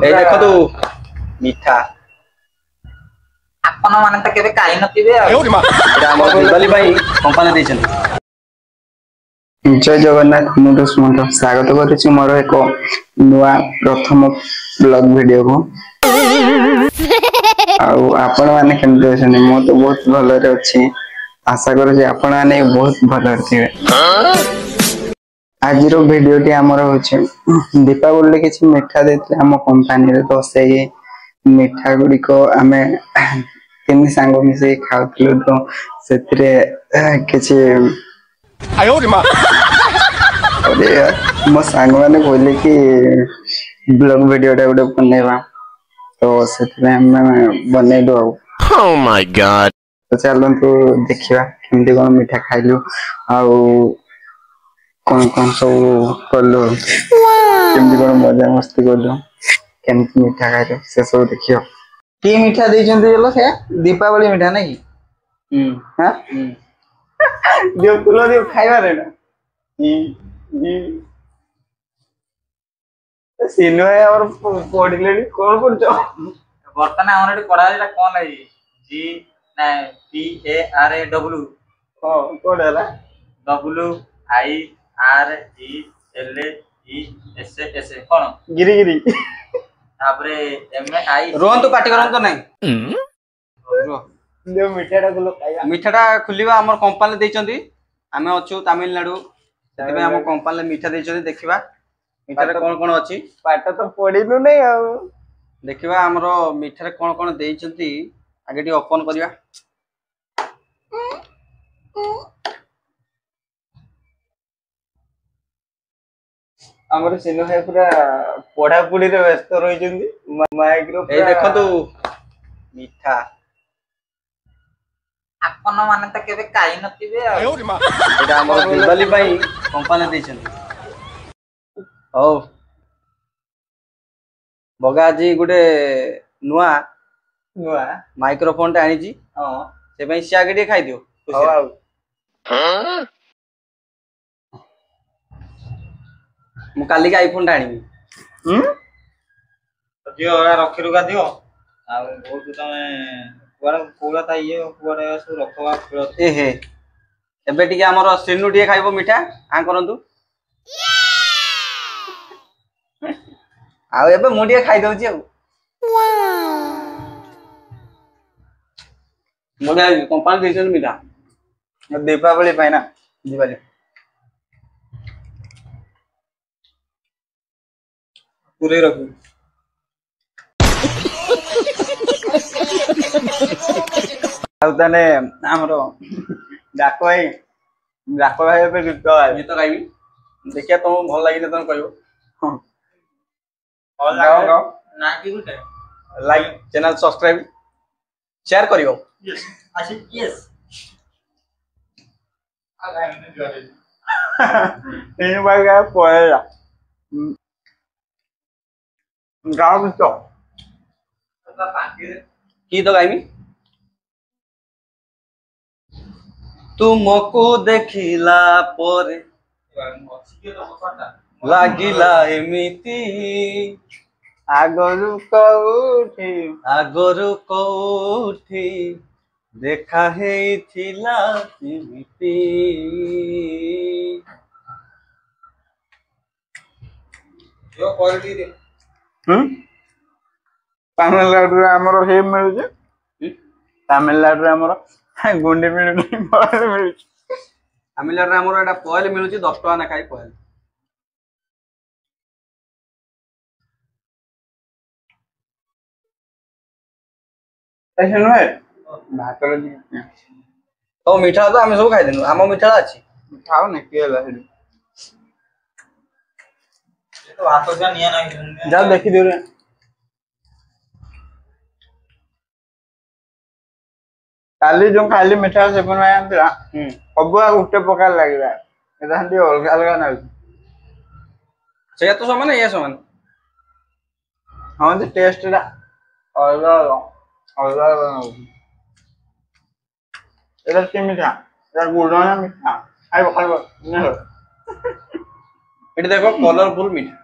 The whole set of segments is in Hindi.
এই দেখନ୍ତୁ মিঠା ଆପଣ ମାନେ ତ କେବେ ଖାଇ ନଥିବେ ଆଉ ଏଇଟା ଆମର ଦିବାଲି ପାଇଁ କମ୍ପାନୀ ଦେଇଛନ୍ତି। जय जगन्नाथ मुझे सुमंत स्वागत करुच्ची मोर एक नुआ प्रथम ब्लॉग वीडियो को आपण मैंने केमती अच्छे मु तो बहुत भलरे अच्छी आशा करुच्ची आपण मैंने बहुत भलरे थे। आज वीडियो टी आमर होचे दीपावली किसी मिठा देते आम कंपनी रे तो से मिठा गुड़िक आम तीन सांग मिसे खाऊ तो से किसी मो सांग मैंने कहले कि ब्लॉग वीडियो टा गोटे बनवा तो से बनईलु तो चलतु देखा केमती कौन मिठा खाइलु कौन कौन सब कलु केमती कौन मजा मस्ती कलु केमती मिठा खाइलु से सब देखियो की मिठा देइचंती बोलो से दीपावली मिठा नहीं हां दियो तुलो दियो खाइबा रे ना सीनो है और पढ़ले कोन पढ़छ ବର୍ତ୍ତମାନ ଆମର ଏଠି ପଢା ହେଲା କଣ ଲାଗି ଜି ନା ପି ଏ ଆର ଏ ଡବ୍ଲୁ हां कोड हला W I R E L E S S କଣ गिरी गिरी ତାପରେ ଏମ ଆଇ रोहन तो पार्टी करन तो नहीं जो मिठाटा गुलो खाइबा मिठाटा खुलिबा हमर कंपनी देइचंती आमे अछु तमिलनाडु सेते हम कंपनी मिठा देइचंती देखिबा मिठा रे कोन कोन अछि पाठ तो पढ़िनु नहीं आ देखिबा हमरो मिठा रे कोन कोन देइचंती आगे टी ओपन करिया हमर सिनो है पूरा पढ़ा पढ़ी रे व्यस्त रही जंदी माइक्रो ए देखंतु मिठा ଆପଣ ମାନେ ତ କେବେ ଖାଇ ନଥିବେ ଆଉ एटा हमर दिवाली ପାଇଁ कंपनी देइचंती ओ बगा जी गुटे नुआ नुआ माइक्रोफोन टा आनी जी हां से भाई से आगे टे खाइ दियो मु काली के आईफोन टा आनी ଦିଅ ରଖି ରୁକା ଦିଅ ଆଉ ବହୁତ ତମେ କୁଆଡେ ପୁରା ତା ଇଏ କୁଆଡେ ସବୁ ରଖବା ए हे एबे टिके हमर सिनु टिके खाइबो मिठा आ करंतु आ एबे मु टिके खाइ दउची आ मोडा कंपनी देसन मिठा दीपावली पाई ना दिवाली पूरे रखू आउताने हमरो डाको भाई पे गीत गीत गाइबी देखिया तुम भल लागिले तन कहबो ଭଲ गाओ ଲାଗେ गाओ ନା କି ଗୋଟେ लाइक चैनल सब्सक्राइब शेयर करियो ଆସି यस इन भाई का पड़ेगा गाओ तो की तो गाइबी तुमको देखिला परे लागिला एमिति आगरु कौठी देखा हेइथिला सिमिति यो क्वालिटी दे तमिलनाडु हमरो हे मिलु तमिलनाडु हमरो गुंडी मिलु मिलु तमिलनाडु रे हमर एटा पॉइल मिलुची 10 टका ना खाई पॉइल ऐसे नुए भातर तो मीठा तो हम सब खाइ देनु आम मीठा अछि खाओ न केला हेडु तो हाथ से निया ना जा देखि दियो रे काली जो खाली मिठा से बनवाया था सब गुटे प्रकार लगिला एटा हंदी अलग अलग ना से तो समान ये समान हां जे टेस्ट रा अलग अलग एटा के मिठा एटा गुड़ना मिठा खाइबो खाइबो ने एटा देखो कलरफुल मीठा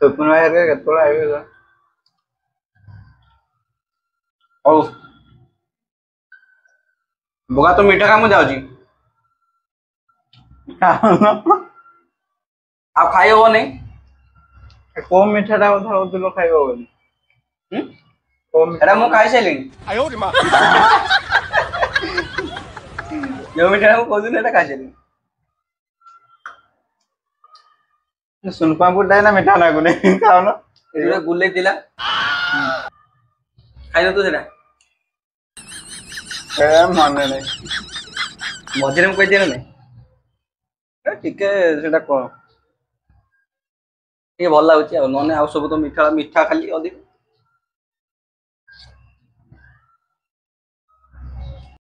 ସୁପୁନ ଭାଇ ହେରିକା କେତେବେଳେ ଆଇବେ? ହଉ ବୋଗା ତ ମିଠା କାମ ଯାଉଛି ଆଉ ଖାଇ ହବନି। କୋଉ ମିଠାଟା କଥା କହୁଥିଲ ଖାଇବ ବୋଲି? ଏଟା ମୁଁ ଖାଇସାରିଲିଣି। ଯୋଉ ମିଠା ମୁଁ କହୁଥିଲି ଏଟା ଖାଇସାରିଲିଣି। ସୁନପାମ୍ପୁଟା ନା ମିଠା ଲାଗୁନି ଖାଉନ। ଏଇଟା ଗୁଲେଇ ଥିଲା ଖାଇଲ ତୁ ସେଟା ମନେ ନାହିଁ। ମଝିରେ ମୁଁ କହିଥିଲି ନାଇଁ ଟିକେ ସେଟା କଣ ଟିକେ ଭଲ ଲାଗୁଛି ଆଉ ନହେଲେ ଆଉ ସବୁ ତ ମିଠା ମିଠା ଖାଲି ଅଧିକ।